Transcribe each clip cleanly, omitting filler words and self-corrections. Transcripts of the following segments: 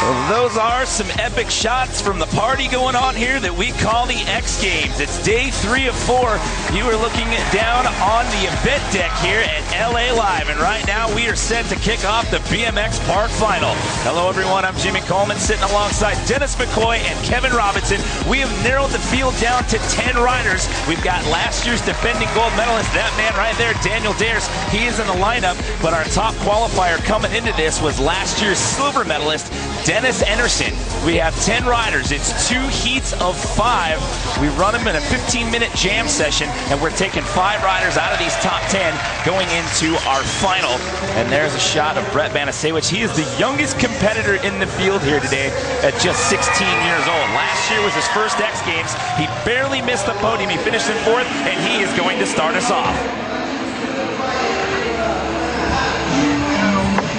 Well, those are some epic shots from the party going on here that we call the X Games. It's day 3 of 4. You are looking down on the event deck here at LA Live, and right now we are set to kick off the BMX Park final. Hello everyone, I'm Jimmy Coleman sitting alongside Dennis McCoy and Kevin Robinson. We have narrowed the field down to 10 riders. We've got last year's defending gold medalist, that man right there, Daniel Dares. He is in the lineup, but our top qualifier coming into this was last year's silver medalist, Dennis Anderson. We have 10 riders. It's 2 heats of 5. We run them in a 15-minute jam session, and we're taking 5 riders out of these top 10 going into our final. And there's a shot of Brett Banasewicz. He is the youngest competitor in the field here today at just 16 years old. Last year was his first X Games. He barely missed the podium. He finished in 4th, and he is going to start us off.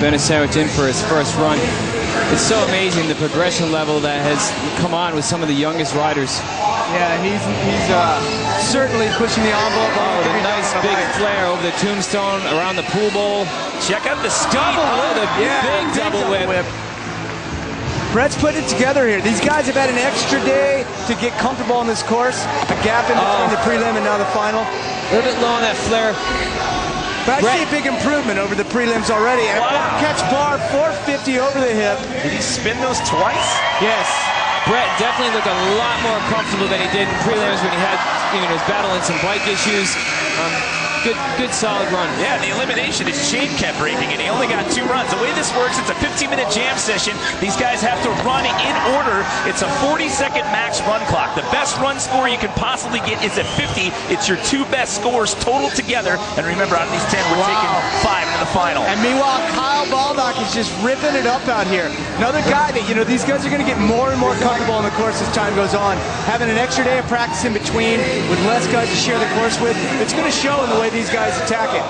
Banasewicz in for his first run. It's so amazing the progression level that has come on with some of the youngest riders. Yeah, he's certainly pushing the envelope. Oh, with a nice big flare over the tombstone, around the pool bowl. Check out the speed. Big double whip. Brett's putting it together here. These guys have had an extra day to get comfortable on this course. A gap in between the prelim and now the final. A little bit low on that flare. But I see a big improvement over the prelims already. And catch bar 450 over the hip. Did he spin those twice? Yes. Brett definitely looked a lot more comfortable than he did in prelims when he had, was battling some bike issues. Good solid run. Yeah, the elimination, his chain kept breaking, and he only got 2 runs. The way this works, it's a 15-minute jam session. These guys have to run in order. It's a 40-second max run clock. The best run score you can possibly get is at 50. It's your 2 best scores total together. And remember, out of these 10, we're taking 5 into the final. And meanwhile, Kyle Baldock is just ripping it up out here. Another guy that, these guys are going to get more and more comfortable on the course as time goes on. Having an extra day of practice in between with less guys to share the course with, it's going to show in the way these guys attack it.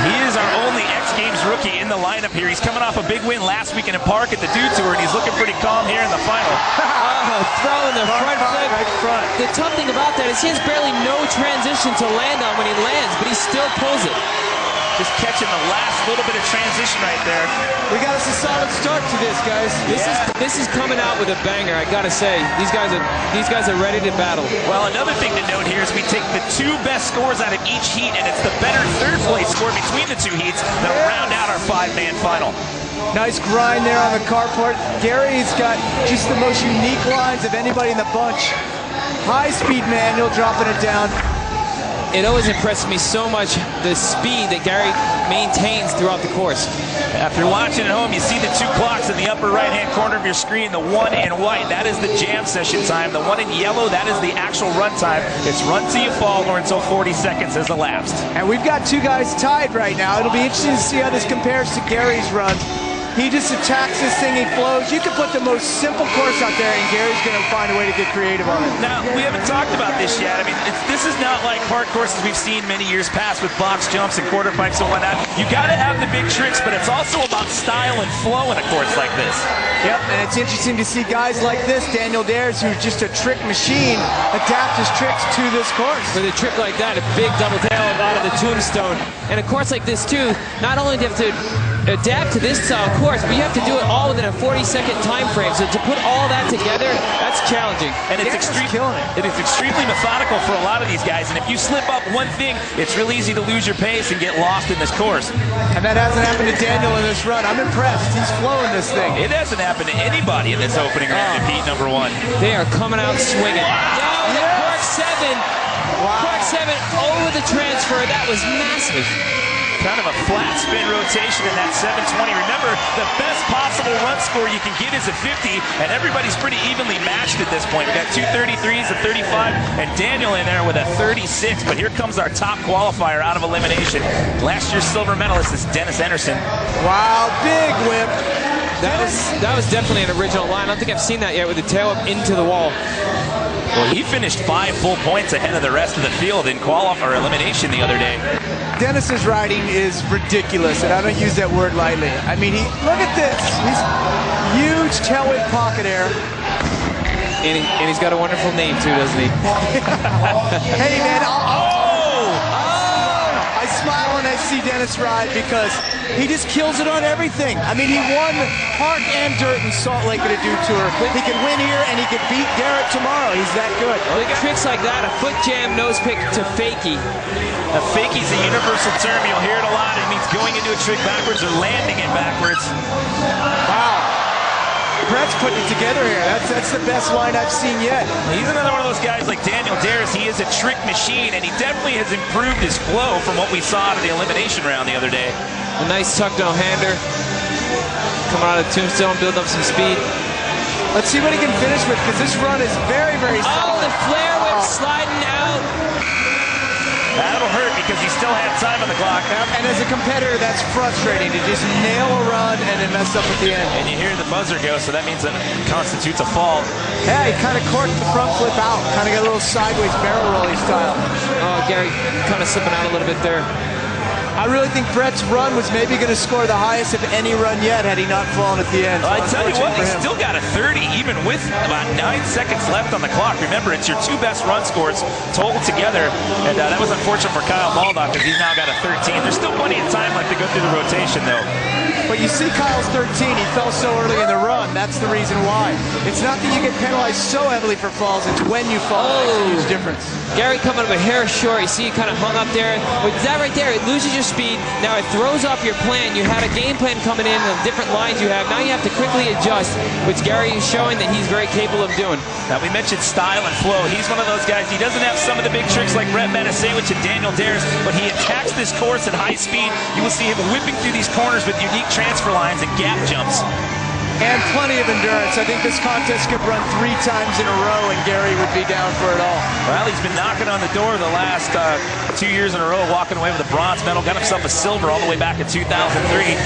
He is our only X Games rookie in the lineup here. He's coming off a big win last weekend in Park at the Dew Tour, and he's looking pretty calm here in the final. Throwing the front flip. Right front. The tough thing about that is he has barely no transition to land on when he lands, but he still pulls it. Just catching the last little bit of transition right there. We got us a solid start to this, guys. This is coming out with a banger. I gotta say, these guys are ready to battle. Well, another thing to note here is we take the 2 best scores out of each heat, and it's the better 3rd place score between the 2 heats that'll round out our 5-man final. Nice grind there on the carport. Gary's got just the most unique lines of anybody in the bunch. High-speed manual, dropping it down. It always impresses me so much, the speed that Gary maintains throughout the course. After watching at home, you see the 2 clocks in the upper right-hand corner of your screen. The 1 in white, that is the jam session time. The 1 in yellow, that is the actual run time. It's run till you fall or until 40 seconds has elapsed. And we've got 2 guys tied right now. It'll be interesting to see how this compares to Gary's run. He just attacks this thing, he flows. You can put the most simple course out there, and Gary's going to find a way to get creative on it. Now, we haven't talked about this yet. I mean, this is not like park courses we've seen many years past with box jumps and quarter pipes and whatnot. You got to have the big tricks, but it's also about style and flow in a course like this. Yep, and it's interesting to see guys like this, Daniel Dares, who's just a trick machine, adapt his tricks to this course. With a trick like that, a big double tail out of the tombstone. And a course like this, too, not only do you have to adapt to this style course, but you have to do it all within a 40-second time frame. So to put all that together, that's challenging. And it's extremely methodical for a lot of these guys. And if you slip up one thing, it's real easy to lose your pace and get lost in this course. And that hasn't happened to Daniel in this run. I'm impressed. He's flowing this thing. It hasn't happened to anybody in this opening round of heat number 1. They are coming out swinging. Down to Park 7. Wow. Park 7 over the transfer. That was massive. Kind of a flat spin rotation in that 720. Remember, the best possible run score you can get is a 50, and everybody's pretty evenly matched at this point. We got 2 33s, a 35, and Daniel in there with a 36. But here comes our top qualifier out of elimination. Last year's silver medalist is Dennis Anderson. Wow, big whip. That was definitely an original line. I don't think I've seen that yet with the tail up into the wall. Well, he finished 5 full points ahead of the rest of the field in qualifier elimination the other day. Dennis's riding is ridiculous, and I don't use that word lightly. I mean, look at this. He's huge tail whip pocket air. And he's got a wonderful name too, doesn't he? Hey, man, I I smile when I see Dennis ride because he just kills it on everything. I mean, he won Park and Dirt in Salt Lake at a Dude Tour. He can win here and he can beat Garrett tomorrow. He's that good. With tricks like that, a foot jam nose pick to fakie. A fakie's a universal term. You'll hear it a lot. It means going into a trick backwards or landing it backwards. Wow. Brett's putting it together here. That's the best line I've seen yet. He's another one of those guys like Daniel Darris. He is a trick machine, and he definitely has improved his flow from what we saw out of the elimination round the other day. A nice tuck no-hander. Coming out of Tombstone, building up some speed. Let's see what he can finish with, because this run is very, very solid. Oh, the flare whip sliding out. That'll hurt because he still had time on the clock. And as a competitor, that's frustrating to just nail a run and then mess up at the end. And you hear the buzzer go, so that means that constitutes a fall. Yeah, he kind of corked the front flip out. Kind of got a little sideways barrel rolling style. Oh, Gary kind of slipping out a little bit there. I really think Brett's run was maybe going to score the highest of any run yet had he not fallen at the end. Well, I tell you what, he still got a 30 even with about 9 seconds left on the clock. Remember, it's your two best run scores total together, and that was unfortunate for Kyle Baldock because he's now got a 13. There's still plenty of time left to go through the rotation, though. But you see Kyle's 13, he fell so early in the run. That's the reason why. It's not that you get penalized so heavily for falls, it's when you fall. It makes a huge difference. Gary coming up a hair short. You see he kind of hung up there. With that right there, it loses your speed. Now it throws off your plan. You had a game plan coming in of different lines you have. Now you have to quickly adjust, which Gary is showing that he's very capable of doing. Now we mentioned style and flow. He's one of those guys. He doesn't have some of the big tricks like Brett Matasewicz and Daniel Darris, but he attacks this course at high speed. You will see him whipping through these corners with unique transfer lines and gap jumps. And plenty of endurance. I think this contest could run 3 times in a row and Gary would be down for it all. Well, he's been knocking on the door the last 2 years in a row, walking away with a bronze medal. Got himself a silver all the way back in 2003.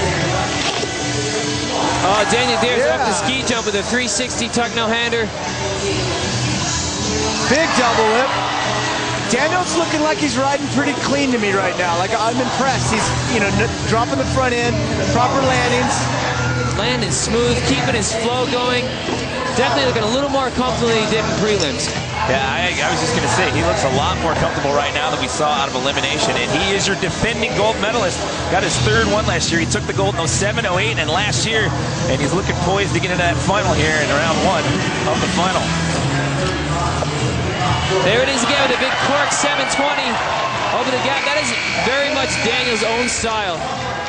Oh, Daniel Darris off the ski jump with a 360 tuck no-hander. Big double whip. Daniel's looking like he's riding pretty clean to me right now. Like, I'm impressed. He's, dropping the front end, proper landings. Landing smooth, keeping his flow going. Definitely looking a little more comfortable than he did in prelims. Yeah, I was just going to say, he looks a lot more comfortable right now than we saw out of elimination, and he is your defending gold medalist. Got his 3rd one last year. He took the gold in 07, 08, and last year, and he's looking poised to get into that final here in round 1 of the final. There it is again with a big cork 720 over the gap. That is very much Daniel's own style.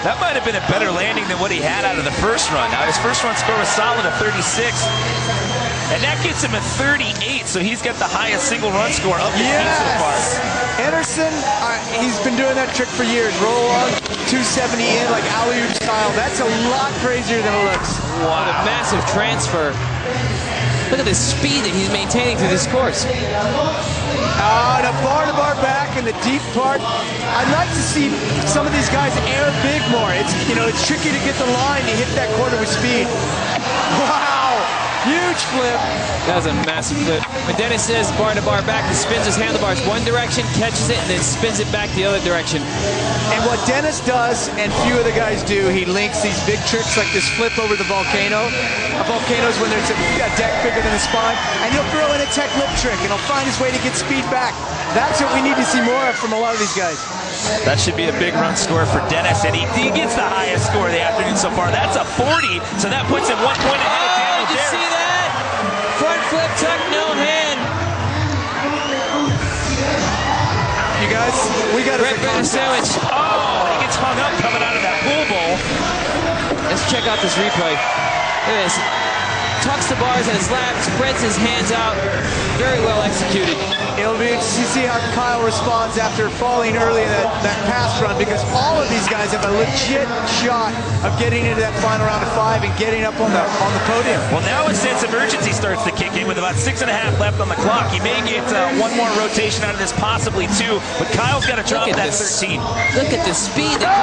That might have been a better landing than what he had out of the first run. Now, his first run score was solid at 36, and that gets him a 38, so he's got the highest single run score of the team so far. Anderson, he's been doing that trick for years. Roll on, 270 in, like alley-oop style. That's a lot crazier than it looks. Wow. What a massive transfer. Look at the speed that he's maintaining through this course. And a bar-to-bar back in the deep part. I'd like to see some of these guys air big more. It's tricky to get the line to hit that corner with speed. Wow, huge flip. That was a massive flip. When Dennis says bar-to-bar back, he spins his handlebars one direction, catches it, and then spins it back the other direction. And what Dennis does, and few of the guys do, he links these big tricks like this flip over the volcano. A volcano is when there's a deck bigger than the spine, and he'll throw in a tech lip trick, and he'll find his way to get speed back. That's what we need to see more of from a lot of these guys. That should be a big run score for Dennis, and he gets the highest score of the afternoon so far. That's a 40, so that puts him 1 point ahead of Daniel Darris. Did you see that? Front flip tuck, no hand. You guys, we got a sandwich. Oh, he gets hung up coming out of that pool bowl. Let's check out this replay. Look at this. Tucks the bars in his lap, spreads his hands out. Very well executed. It'll be interesting to see how Kyle responds after falling early in that pass run, because all of these guys have a legit shot of getting into that final round of 5 and getting up on the podium. Well, now a sense of urgency starts to kick in with about 6.5 left on the clock. He may get 1 more rotation out of this, possibly 2, but Kyle's got to drop that 13. Look at the speed that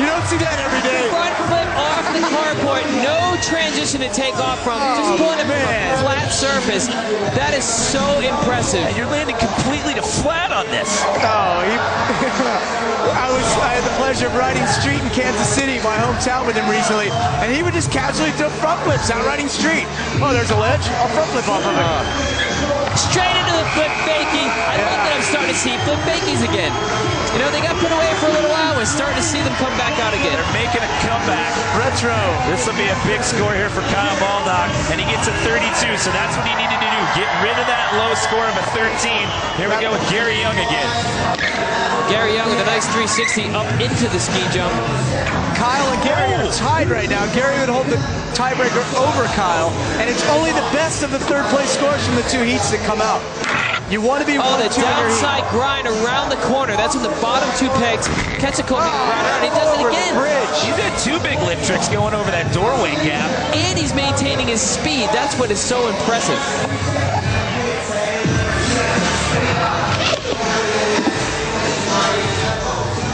You don't see that every day. Front flip off the carport, no transition to take off from. Just pulling it from a flat surface. That is so impressive. And you're landing completely to flat on this. Oh, I had the pleasure of riding street in Kansas City, my hometown, with him recently, and he would just casually throw front flips out riding street. Oh, there's a ledge. I'll front flip off of it. straight into the flip fakie. I love that I'm starting to see flip fakies again. You know, they got put away for a little while. We're starting to see them come back out again. They're making a comeback. Retro. This will be a big score here for Kyle Baldock, and he gets a 32, so that's what he needed to do. Get rid of that low score of a 13. Here we go with Gary Young again. Gary Young with a nice 360 up into the ski jump. Kyle and Gary are tied right now. Gary would hold the tiebreaker over Kyle, and it's only the best of the third place scores from the two heats that come out. You want to be the downside grind around the corner. That's when the bottom two pegs catch a corner and he does it again. He's had two big lip tricks going over that doorway gap. And he's maintaining his speed. That's what is so impressive.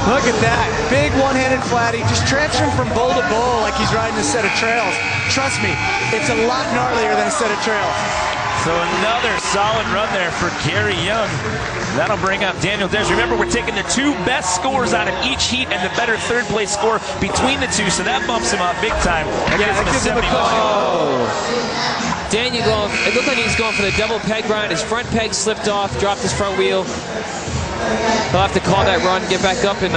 Look at that. Big one-handed flatty, just transferring from bowl to bowl like he's riding a set of trails. Trust me, it's a lot gnarlier than a set of trails. So another solid run there for Gary Young. That'll bring up Daniel Des. Remember, we're taking the two best scores out of each heat and the better third place score between the two, so that bumps him up big time. That gives him a 71. Daniel going, it looked like he's going for the double peg grind. His front peg slipped off, dropped his front wheel. He'll have to call that run, get back up, and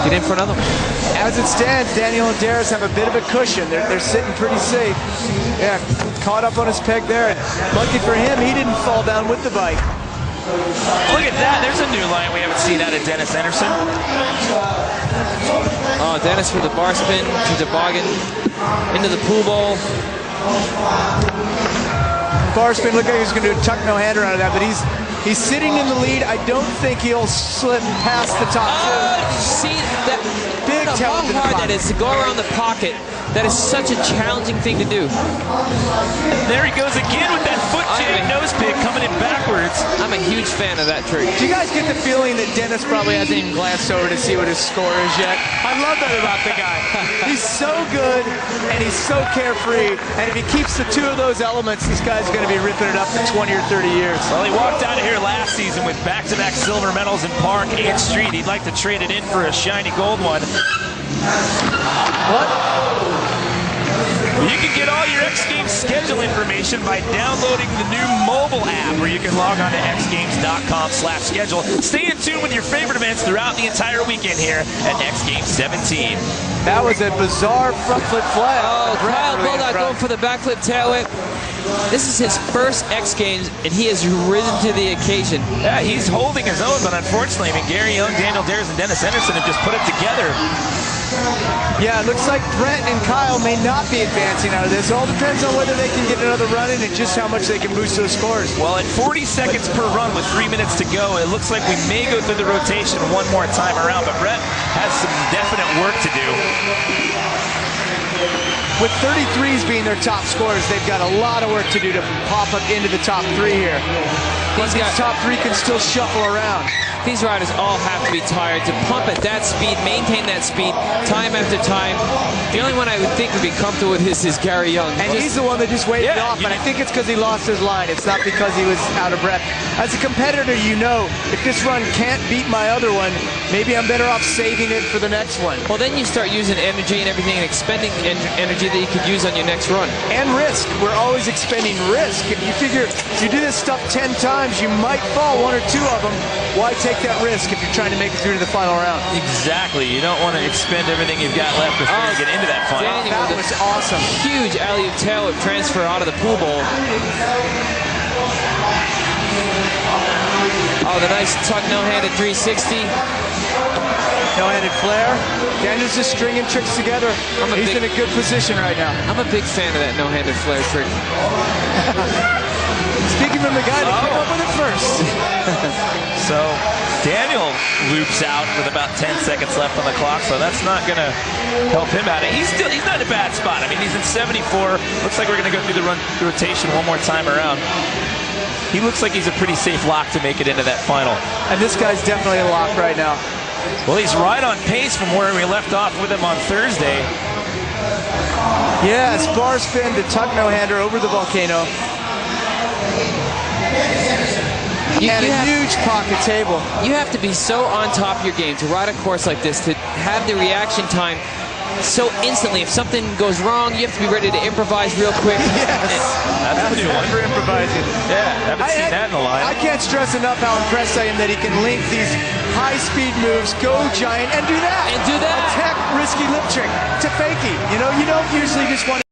get in for another one. As it stands, Daniel and Darius have a bit of a cushion. They're sitting pretty safe. Yeah, caught up on his peg there. Lucky for him, he didn't fall down with the bike. Look at that. There's a new line we haven't seen out of Dennis Anderson. Oh, Dennis with the bar spin to toboggan into the pool bowl. Bar spin, looked like he was going to do a tuck no-hander out of that, but he's sitting in the lead. I don't think he'll slip past the top two. See that? Big how hard that is to go around the pocket. That is such a challenging thing to do. There he goes again with that foot jam nose pick coming in backwards. I'm a huge fan of that trick. Do you guys get the feeling that Dennis probably hasn't even glanced over to see what his score is yet? I love that about the guy. He's so good and he's so carefree. And if he keeps the two of those elements, this guy's going to be ripping it up for 20 or 30 years. Well, he walked out of here last season with back-to-back silver medals in Park and Street. He'd like to trade it in for a shiny gold one. What? You can get all your X Games schedule information by downloading the new mobile app, where you can log on to xgames.com/schedule. Stay in tune with your favorite events throughout the entire weekend here at X Games 17. That was a bizarre front flip flat. Oh, Kyle Baldock going for the backflip tail whip. This is his first X Games, and he has risen to the occasion. Yeah, he's holding his own, but unfortunately, I mean, Gary Young, Daniel Dares, and Dennis Anderson have just put it together. Yeah, it looks like Brett and Kyle may not be advancing out of this. It all depends on whether they can get another run in and just how much they can boost those scores. Well, at 40 seconds per run with 3 minutes to go, it looks like we may go through the rotation one more time around, but Brett has some definite work to do. With 33s being their top scores, they've got a lot of work to do to pop up into the top three here. These top three can still shuffle around. These riders all have to be tired to pump at that speed, maintain that speed time after time. The only one I would think would be comfortable with this is Gary Young. And he's the one that just waved it off, and I think it's because he lost his line. It's not because he was out of breath. As a competitor, you know, if this run can't beat my other one, maybe I'm better off saving it for the next one. Well, then you start using energy and everything and expending energy that you could use on your next run. And risk. We're always expending risk. If you figure if you do this stuff 10 times, you might fall 1 or 2 of them. Why take that risk if you're trying to make it through to the final round? Exactly. You don't want to expend everything you've got left before you get into that final. That was awesome. Huge alley-oop tail whip transfer out of the pool bowl. Oh, the nice tuck no-handed 360. No-handed flare. Daniel's just stringing tricks together. He's in a good position right now. I'm a big fan of that no-handed flare trick. Speaking from the guy that came up with it first. So Daniel loops out with about 10 seconds left on the clock, so that's not going to help him out. He's not in a bad spot. I mean, he's in 74. Looks like we're going to go through the rotation one more time around. He looks like he's a pretty safe lock to make it into that final. And this guy's definitely a lock right now. Well, he's right on pace from where we left off with him on Thursday. Yeah, bar spin to tuck no-hander over the volcano. And a huge pocket table. You have to be so on top of your game to ride a course like this, to have the reaction time so instantly. If something goes wrong, you have to be ready to improvise real quick. Yes. That's a new one for improvising. Yeah, haven't seen that in a line. I can't stress enough how impressed I am that he can link these high-speed moves, go giant, and do that. And do that. A tech risky lip trick to fakie. You know, you don't usually just want to